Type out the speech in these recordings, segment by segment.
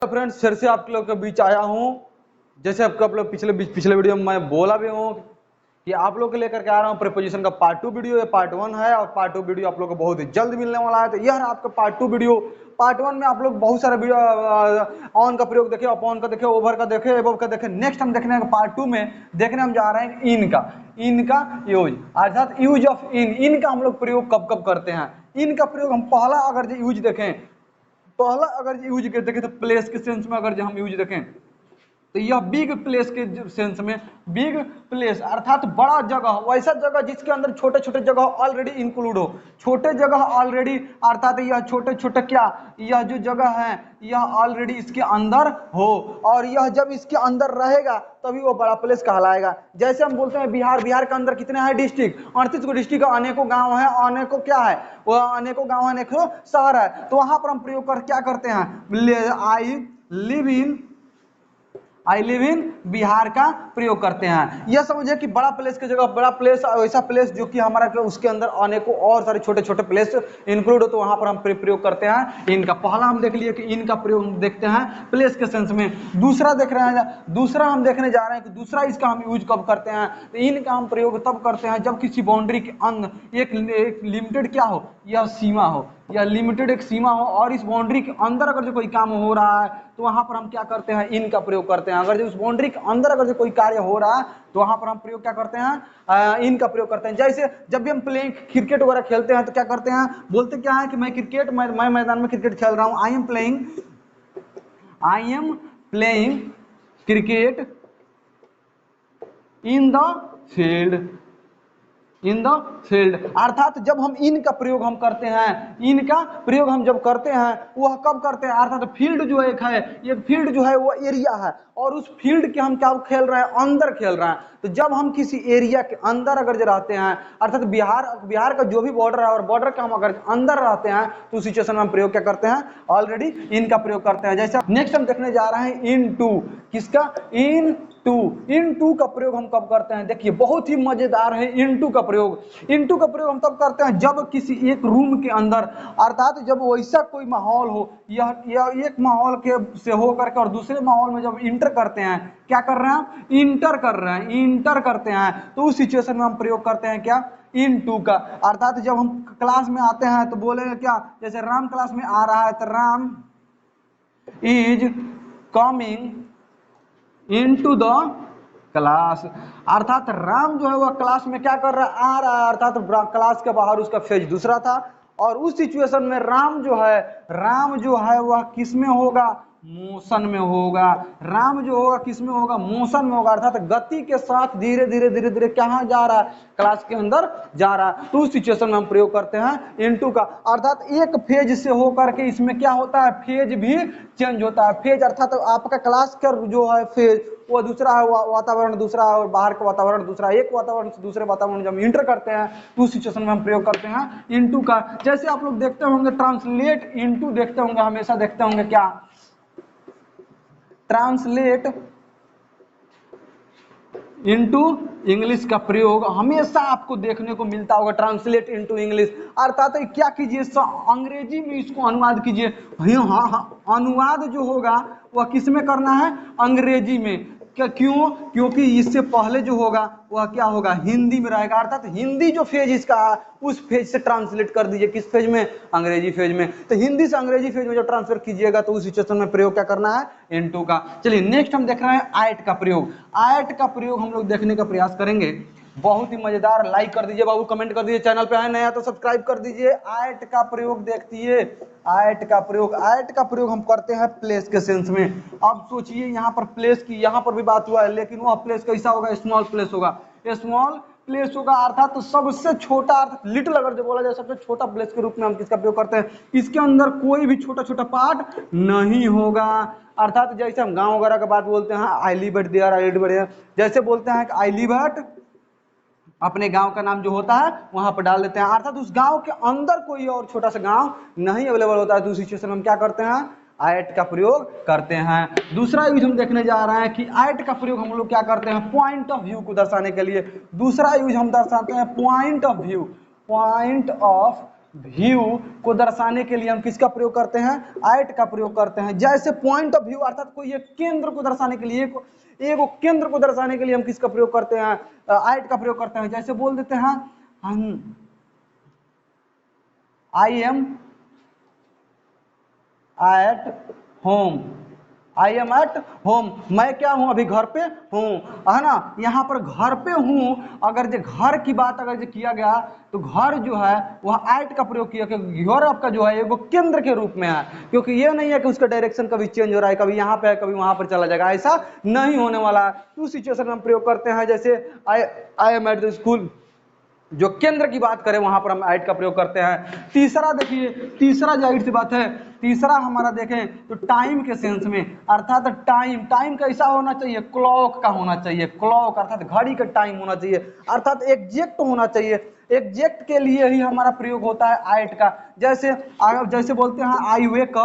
Friends, फिर से आप लोग के बीच आया हूँ। जैसे आपको आप लोग पिछले वीडियो में मैं बोला भी हूँ कि आप लोग के लेकर के आ रहा हूँ प्रीपोजिशन का पार्ट 2 वीडियो। ये पार्ट 1 है और पार्ट 2 वीडियो आप लोग को बहुत ही जल्द मिलने वाला है। तो यह आपका पार्ट 2 वीडियो। पार्ट 1 में आप लोग बहुत सारे वीडियो ऑन का प्रयोग देखे, अपॉन का देखे, ओवर का देखे, एबव का देखे। नेक्स्ट हम देखने पार्ट 2 में देखने हम जा रहे हैं इन का यूज, अर्थात यूज ऑफ इन का हम लोग प्रयोग कब कब करते हैं। इन का प्रयोग हम पहला अगर यूज देखें, पहला अगर यूज देखें तो प्लेस के सेंस में अगर हम यूज देखें तो यह बिग प्लेस के सेंस में, बिग प्लेस अर्थात बड़ा जगह, वैसा जगह जिसके अंदर छोटे छोटे जगह ऑलरेडी इंक्लूड हो। छोटे जगह ऑलरेडी अर्थात यह छोटे छोटे क्या, यह जो जगह है यह ऑलरेडी इसके अंदर हो, और यह जब इसके अंदर रहेगा तभी वो बड़ा प्लेस कहलाएगा। जैसे हम बोलते हैं बिहार के अंदर कितने हैं डिस्ट्रिक्ट, 38 को डिस्ट्रिक्ट, अनेकों गांव है, अनेकों क्या है, वो अनेकों गांव है, अनेकों शहर है। तो वहां पर हम प्रयोग कर क्या करते हैं, आई लिव इन बिहार का प्रयोग करते हैं। यह समझे कि बड़ा प्लेस की जगह बड़ा प्लेस, ऐसा प्लेस जो कि हमारा उसके अंदर अनेकों और सारे छोटे छोटे प्लेस इंक्लूड हो, तो वहां पर हम प्रयोग करते हैं इनका। पहला हम देख लिए कि इनका प्रयोग हम देखते हैं प्लेस के सेंस में। दूसरा देख रहे हैं, दूसरा हम देखने जा रहे हैं कि दूसरा इसका हम यूज कब करते हैं। तो इनका हम प्रयोग तब करते हैं जब किसी बाउंड्री के अंदर एक लिमिटेड क्या हो, यह सीमा हो, या लिमिटेड एक सीमा हो, और इस बाउंड्री के अंदर अगर जो कोई काम हो रहा है तो वहां पर हम क्या करते हैं, इन का प्रयोग करते हैं। अगर जो उस बाउंड्री के अंदर अगर जो कोई कार्य हो रहा है तो वहां पर हम प्रयोग क्या करते हैं, इन का प्रयोग करते हैं। जैसे जब भी हम प्लेइंग क्रिकेट वगैरह खेलते हैं तो क्या करते हैं, बोलते क्या है कि मैं मैदान में क्रिकेट खेल रहा हूं, I am playing cricket in the field. अर्थात जब हम इन का प्रयोग हम करते हैं, इनका प्रयोग हम जब करते हैं वह कब करते हैं, अर्थात फील्ड जो एक है, ये फील्ड जो है वो एरिया है, और उस फील्ड के हम क्या खेल रहे हैं, अंदर खेल रहे हैं। तो जब हम किसी एरिया के अंदर अगर जो रहते हैं, अर्थात बिहार का जो भी बॉर्डर है और बॉर्डर का हम अगर अंदर रहते हैं तो उस सिचुएशन में हम प्रयोग क्या करते हैं, ऑलरेडी इनका प्रयोग करते हैं। जैसे नेक्स्ट हम देखने जा रहे हैं इन टू, किसका, इन टू का प्रयोग हम कब करते हैं। देखिए बहुत ही मजेदार है इन टू का प्रयोग हम तब करते हैं जब किसी एक रूम के अंदर, अर्थात जब वैसा कोई माहौल हो, यह एक माहौल के से होकर के और दूसरे माहौल में जब इंटर करते हैं, क्या कर रहे हैं, इंटर करते हैं, तो उस सिचुएशन में हम प्रयोग करते हैं क्या, इन टू का। अर्थात जब हम क्लास में आते हैं तो बोलेंगे क्या, जैसे राम क्लास में आ रहा है तो Ram is coming into the class, अर्थात राम जो है वह क्लास में क्या कर रहा है, आ रहा है, अर्थात क्लास के बाहर उसका फेज दूसरा था, और उस सिचुएशन में राम जो है वह किस में होगा, मोशन में होगा। राम जो होगा किस में होगा, मोशन में होगा, अर्थात गति के साथ धीरे धीरे कहाँ जा रहा है, क्लास के अंदर जा रहा है। तो उस सिचुएशन में हम प्रयोग करते हैं इनटू का। अर्थात एक फेज से होकर के इसमें क्या होता है, फेज भी चेंज होता है। फेज अर्थात आपका क्लास का जो है फेज वो दूसरा है, वातावरण दूसरा है, और बाहर का वातावरण दूसरा है। एक वातावरण से दूसरे वातावरण जब इंटर करते हैं तो उस सिचुएशन में हम प्रयोग करते हैं इनटू का। जैसे आप लोग देखते होंगे ट्रांसलेट इनटू, देखते होंगे, हमेशा देखते होंगे क्या, ट्रांसलेट इनटू इंग्लिश का प्रयोग हमेशा आपको देखने को मिलता होगा, ट्रांसलेट इनटू इंग्लिश। अर्थात क्या कीजिए, अंग्रेजी में इसको अनुवाद कीजिए। अनुवाद जो होगा वह किस में करना है, अंग्रेजी में। क्यों, क्योंकि इससे पहले जो होगा वह क्या होगा, हिंदी में रहेगा। अर्थात हिंदी जो फेज इसका है उस फेज से ट्रांसलेट कर दीजिए, किस फेज में, अंग्रेजी फेज में। तो हिंदी से अंग्रेजी फेज में जब ट्रांसफर कीजिएगा तो उस सिचुएशन में प्रयोग क्या करना है, इनटू का। चलिए नेक्स्ट हम देख रहे हैं आयट का प्रयोग। आयट का प्रयोग हम लोग देखने का प्रयास करेंगे, बहुत ही मजेदार। लाइक कर दीजिए बाबू, कमेंट कर दीजिए, चैनल पे है नया तो सब्सक्राइब कर दीजिए। आयट का प्रयोग देखिए, आयट का प्रयोग हम करते हैं प्लेस के सेंस में। अब सोचिए यहाँ पर प्लेस की, यहाँ पर भी बात हुआ है, लेकिन वह प्लेस कैसा होगा, स्मॉल प्लेस होगा, स्मॉल प्लेस होगा। अर्थात तो सबसे छोटा, अर्थात लिटिल अगर जो बोला जाए सबसे छोटा प्लेस के रूप में हम किसका प्रयोग करते हैं, इसके अंदर कोई भी छोटा छोटा पार्ट नहीं होगा। अर्थात जैसे हम गांव वगैरह का बात बोलते हैं, I live at there, I live at, जैसे बोलते हैं आई लिव एट, अपने गांव का नाम जो होता है वहां पर डाल देते हैं। अर्थात उस गांव के अंदर कोई और छोटा सा गांव नहीं अवेलेबल होता है, तो उस सिचुएशन में हम क्या करते हैं, आयट का प्रयोग करते हैं। दूसरा यूज हम देखने जा रहे हैं कि आयट का प्रयोग हम लोग क्या करते हैं, पॉइंट ऑफ व्यू को दर्शाने के लिए। दूसरा यूज हम दर्शाते हैं point of view, point of view को दर्शाने के लिए हम किसका प्रयोग करते हैं, एट का प्रयोग करते हैं। जैसे पॉइंट ऑफ व्यू अर्थात कोई एक केंद्र को दर्शाने के लिए, एक केंद्र को दर्शाने के लिए हम किसका प्रयोग करते हैं, एट का प्रयोग करते हैं। जैसे बोल देते हैं हम I am at home, I am at home, मैं क्या हूं, अभी घर पे हूं, है ना। यहाँ पर घर पे हूं, अगर जो घर की बात अगर जो किया गया तो घर जो है वह एट का प्रयोग किया, क्योंकि घर आपका जो है वो केंद्र के रूप में है, क्योंकि ये नहीं है कि उसका डायरेक्शन कभी चेंज हो रहा है, कभी यहाँ पे है कभी वहां पर चला जाएगा, ऐसा नहीं होने वाला है। उस सिचुएशन में हम प्रयोग करते हैं। जैसे I am at the school, जो केंद्र की बात करें वहां पर हम एट का प्रयोग करते हैं। तीसरा देखिए, तीसरा जाहिर सी बात है, तीसरा हमारा देखें तो टाइम के सेंस में, अर्थात टाइम, टाइम कैसा होना चाहिए, क्लॉक का होना चाहिए, क्लॉक अर्थात घड़ी का टाइम होना चाहिए, अर्थात एग्जैक्ट होना चाहिए। एग्जैक्ट के लिए ही हमारा प्रयोग होता है एट का। जैसे बोलते हैं आई वेक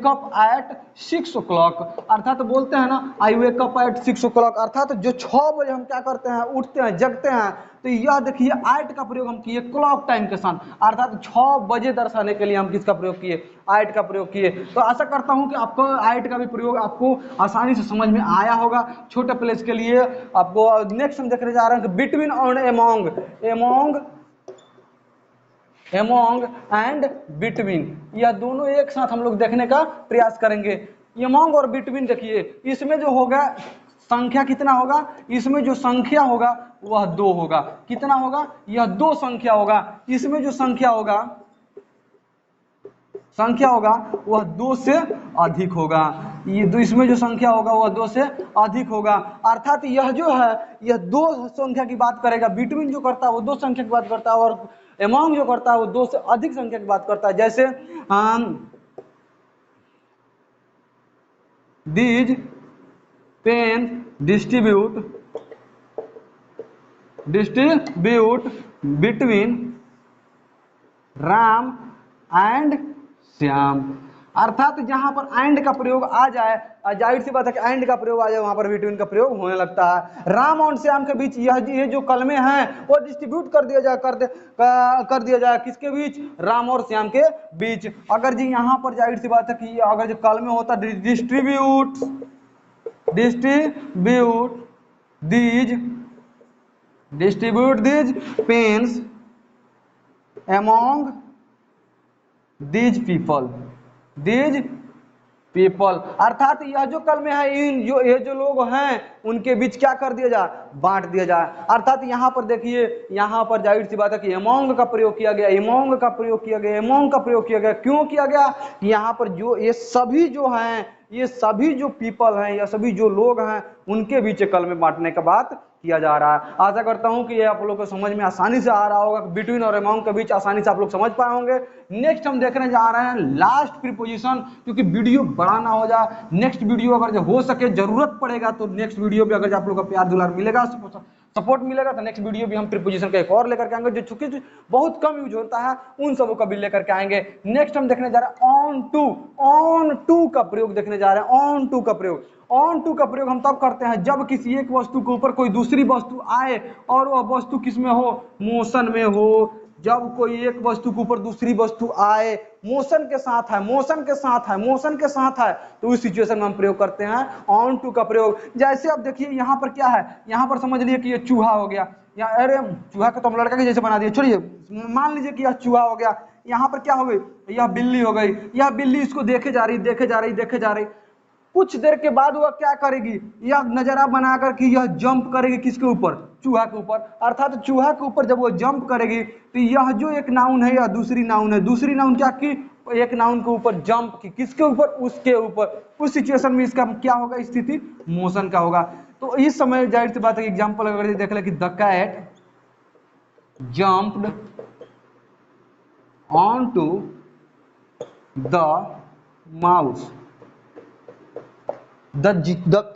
अप एट 6 o'clock, अर्थात बोलते हैं ना आई वेक अप एट 6 o'clock, अर्थात जो 6 बजे हम क्या करते हैं, उठते हैं, जगते हैं। तो यह देखिए एट का प्रयोग हम किए क्लॉक टाइम के साथ, अर्थात 6 बजे दर्शाने के लिए हम किसका प्रयोग किए, एट का प्रयोग किए। तो आशा करता हूं कि आपको एट का भी प्रयोग आपको आसानी से समझ में आया होगा। छोटे प्लेस के लिए आपको नेक्स्ट हम देखने जा रहे हैं कि बिटवीन और एमोंग एंड बिटवीन, यह दोनों एक साथ हम लोग देखने का प्रयास करेंगे। एमोंग और बिटवीन देखिए, इसमें जो होगा संख्या कितना होगा, इसमें जो संख्या होगा वह 2 होगा। कितना होगा, यह 2 संख्या होगा। इसमें जो संख्या होगा वह 2 से अधिक होगा। इसमें जो संख्या होगा वह 2 से अधिक होगा, अर्थात यह जो है यह 2 संख्या की बात करेगा। बिटवीन जो करता है वो 2 संख्या की बात करता है, और एमोंग जो करता है वो 2 से अधिक संख्या की बात करता है। जैसे these pen distribute between Ram and Shyam, अर्थात जहां पर एंड का प्रयोग आ जाए, जाहिर सी बात है कि एंड का प्रयोग आ जाए वहां पर बिटवीन का प्रयोग होने लगता है। राम और श्याम के बीच ये जो कलमे हैं वो डिस्ट्रीब्यूट कर दिया जाए किसके बीच, राम और श्याम के बीच। अगर जी यहाँ पर जाहिर सी बात है कि अगर जो कलमे होता distribute these pens among these people, अर्थात यह जो कलमे है ये जो लोग हैं उनके बीच क्या कर दिया जाए, बांट दिया जाए। अर्थात यहाँ पर देखिए, यहाँ पर जाहिर सी बात है कि among का प्रयोग किया गया, among का प्रयोग किया गया। क्यों किया गया, यहाँ पर जो ये सभी जो हैं, ये सभी जो पीपल हैं या सभी जो लोग हैं उनके बीच कलमे बांटने का बात किया जा रहा है। आशा करता हूं कि ये आप लोगों को समझ में आसानी से आ रहा होगा, बिटवीन और अमंग के बीच आसानी से आप लोग समझ पाए होंगे। नेक्स्ट हम देखने जा रहे हैं लास्ट प्रीपोजिशन, क्योंकि वीडियो बड़ा ना हो जाए। नेक्स्ट वीडियो अगर हो सके, जरूरत पड़ेगा तो नेक्स्ट वीडियो भी अगर आप लोग का प्यार दुलार मिलेगा, सपोर्ट मिलेगा तो नेक्स्ट वीडियो भी हम प्रीपोजिशन का एक और लेकर के आएंगे, जो चूंकि बहुत कम यूज होता है उन सबों का भी लेकर के आएंगे। नेक्स्ट हम देखने जा रहे हैं ऑन टू का प्रयोग देखने जा रहे हैं। ऑन टू का प्रयोग हम तब करते हैं जब किसी एक वस्तु के ऊपर कोई दूसरी वस्तु आए और वह वस्तु किसमें हो, मोशन में हो। जब कोई एक वस्तु के ऊपर दूसरी वस्तु आए, मोशन के साथ है, तो उस सिचुएशन में हम प्रयोग करते हैं ऑन टू का प्रयोग। जैसे अब देखिए यहाँ पर क्या है, यहाँ पर समझ लीजिए कि ये चूहा हो गया, या अरे चूहा को तो हम लड़का के जैसे बना दिए, छोड़िए, मान लीजिए कि यह चूहा हो गया। यहाँ पर क्या हो गई, यह बिल्ली हो गई। यह बिल्ली इसको देखे जा रही। कुछ देर के बाद वह क्या करेगी, यह नजरा बनाकर कि यह जंप करेगी किसके ऊपर, चूहा के ऊपर। अर्थात चूहा के ऊपर जब वो जंप करेगी तो यह जो एक नाउन है, यह दूसरी नाउन क्या की, एक नाउन के ऊपर जंप की, किसके ऊपर, उसके ऊपर। उस सिचुएशन में इसका क्या होगा, स्थिति मोशन का होगा। तो इस समय जाहिर सी बात है, एग्जाम्पल अगर देख ले कि the cat jumped on to the mouse, the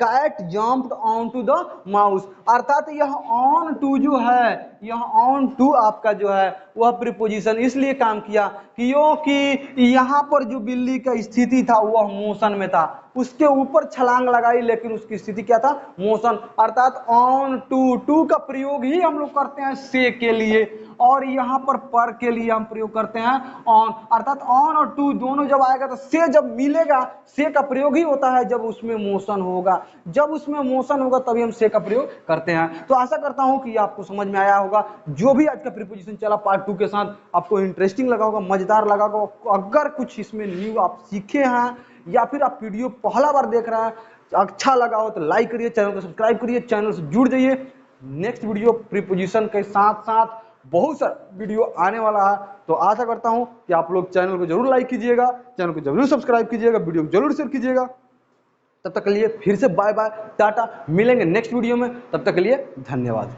cat jumped on to the mouse. अर्थात यह ऑन टू जो है, यह ऑन टू आपका जो है वह प्रीपोजिशन इसलिए काम किया क्योंकि यहाँ पर जो बिल्ली का स्थिति था वह मोशन में था। उसके ऊपर छलांग लगाई, लेकिन उसकी स्थिति क्या था, मोशन। अर्थात ऑन टू का प्रयोग ही हम लोग करते हैं से के लिए, और यहाँ पर के लिए हम प्रयोग करते हैं ऑन। अर्थात ऑन और टू दोनों जब आएगा तो से जब मिलेगा, से का प्रयोग ही होता है जब उसमें मोशन होगा। जब उसमें मोशन होगा तभी हम से का प्रयोग करते हैं। तो आशा करता हूं कि आपको समझ में आया होगा। जो भी आज का प्रीपोजिशन चला पार्ट 2 के साथ, आपको इंटरेस्टिंग लगा होगा, मजेदार लगा होगा। अगर कुछ इसमें न्यू आप सीखे हैं या फिर आप वीडियो पहला बार देख रहे हैं, अच्छा लगा हो तो लाइक करिए, चैनल को सब्सक्राइब करिए, चैनल से जुड़ जाइए। नेक्स्ट वीडियो प्रीपोजिशन के साथ साथ बहुत सारा वीडियो आने वाला है। तो आशा करता हूं कि आप लोग चैनल को जरूर लाइक कीजिएगा, चैनल को जरूर सब्सक्राइब कीजिएगा, वीडियो को जरूर शेयर कीजिएगा। तब तक के लिए फिर से बाय बाय, टाटा, मिलेंगे नेक्स्ट वीडियो में। तब तक के लिए धन्यवाद।